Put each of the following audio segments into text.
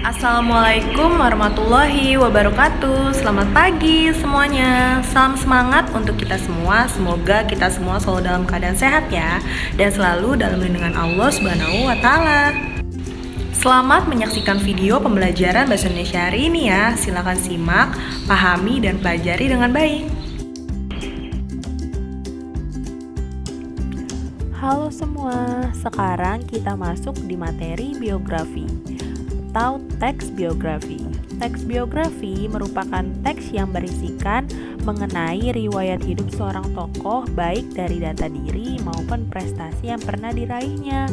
Assalamualaikum warahmatullahi wabarakatuh. Selamat pagi semuanya. Salam semangat untuk kita semua. Semoga kita semua selalu dalam keadaan sehat ya, dan selalu dalam lindungan Allah Subhanahu wa taala. Selamat menyaksikan video pembelajaran bahasa Indonesia hari ini ya. Silakan simak, pahami dan pelajari dengan baik. Halo semua, sekarang kita masuk di materi biografi atau teks biografi. Teks biografi merupakan teks yang berisikan mengenai riwayat hidup seorang tokoh, baik dari data diri maupun prestasi yang pernah diraihnya.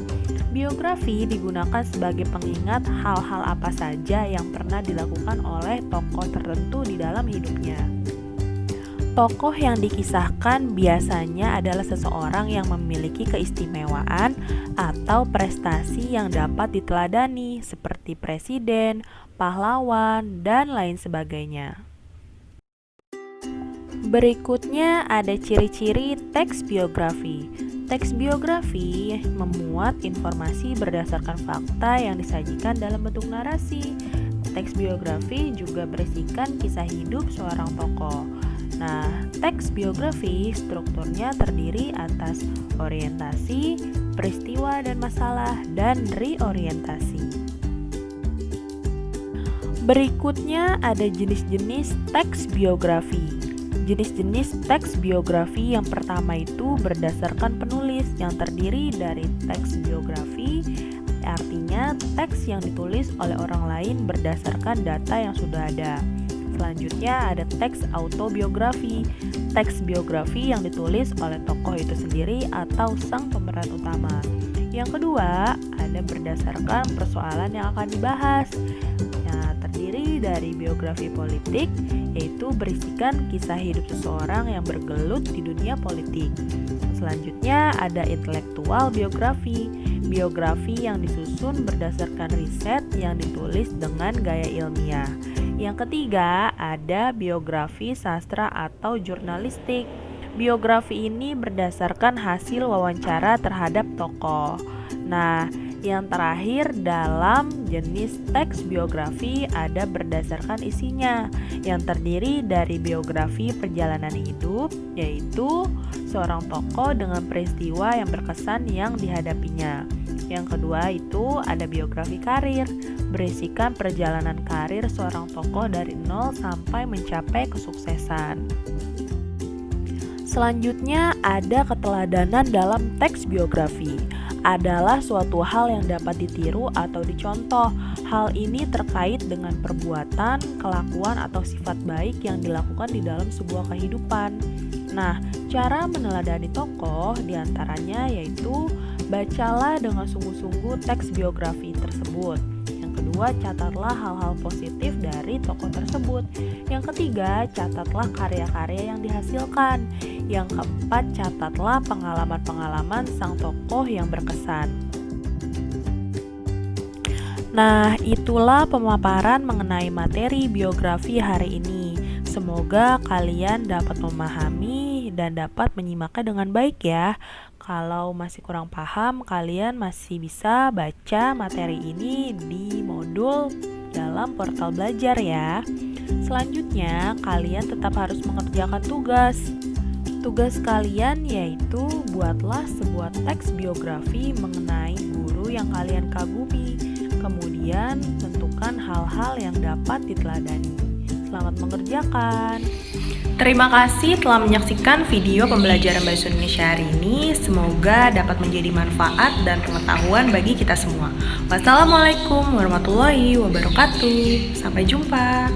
Biografi digunakan sebagai pengingat hal-hal apa saja yang pernah dilakukan oleh tokoh tertentu di dalam hidupnya. Tokoh yang dikisahkan biasanya adalah seseorang yang memiliki keistimewaan atau prestasi yang dapat diteladani seperti presiden, pahlawan, dan lain sebagainya. Berikutnya ada ciri-ciri teks biografi. Teks biografi memuat informasi berdasarkan fakta yang disajikan dalam bentuk narasi. Teks biografi juga berisikan kisah hidup seorang tokoh. Nah, teks biografi strukturnya terdiri atas orientasi, peristiwa dan masalah, dan reorientasi. Berikutnya ada jenis-jenis teks biografi. Jenis-jenis teks biografi yang pertama itu berdasarkan penulis, yang terdiri dari teks biografi, artinya teks yang ditulis oleh orang lain berdasarkan data yang sudah ada. Selanjutnya ada teks autobiografi, teks biografi yang ditulis oleh tokoh itu sendiri atau sang pemeran utama. Yang kedua, ada berdasarkan persoalan yang akan dibahas. Terdiri dari biografi politik, yaitu berisikan kisah hidup seseorang yang bergelut di dunia politik. Selanjutnya ada intelektual biografi, biografi yang disusun berdasarkan riset yang ditulis dengan gaya ilmiah. Yang ketiga, ada biografi sastra atau jurnalistik. Biografi ini berdasarkan hasil wawancara terhadap tokoh. Nah, yang terakhir dalam jenis teks biografi ada berdasarkan isinya, yang terdiri dari biografi perjalanan hidup, yaitu seorang tokoh dengan peristiwa yang berkesan yang dihadapinya. Yang kedua itu ada biografi karir, berisikan perjalanan karir seorang tokoh dari nol sampai mencapai kesuksesan. Selanjutnya ada keteladanan dalam teks biografi. Adalah suatu hal yang dapat ditiru atau dicontoh. Hal ini terkait dengan perbuatan, kelakuan atau sifat baik yang dilakukan di dalam sebuah kehidupan. Nah, cara meneladani tokoh diantaranya yaitu bacalah dengan sungguh-sungguh teks biografi tersebut. Yang kedua, catatlah hal-hal positif dari tokoh tersebut. Yang ketiga, catatlah karya-karya yang dihasilkan. Yang keempat, catatlah pengalaman-pengalaman sang tokoh yang berkesan. Nah, itulah pemaparan mengenai materi biografi hari ini. Semoga kalian dapat memahami dan dapat menyimaknya dengan baik ya. Kalau masih kurang paham, kalian masih bisa baca materi ini di modul dalam portal belajar ya. Selanjutnya, kalian tetap harus mengerjakan tugas. Tugas kalian yaitu buatlah sebuah teks biografi mengenai guru yang kalian kagumi. Kemudian tentukan hal-hal yang dapat diteladani. Selamat mengerjakan. Terima kasih telah menyaksikan video pembelajaran bahasa Indonesia hari ini. Semoga dapat menjadi manfaat dan pengetahuan bagi kita semua. Wassalamualaikum warahmatullahi wabarakatuh. Sampai jumpa.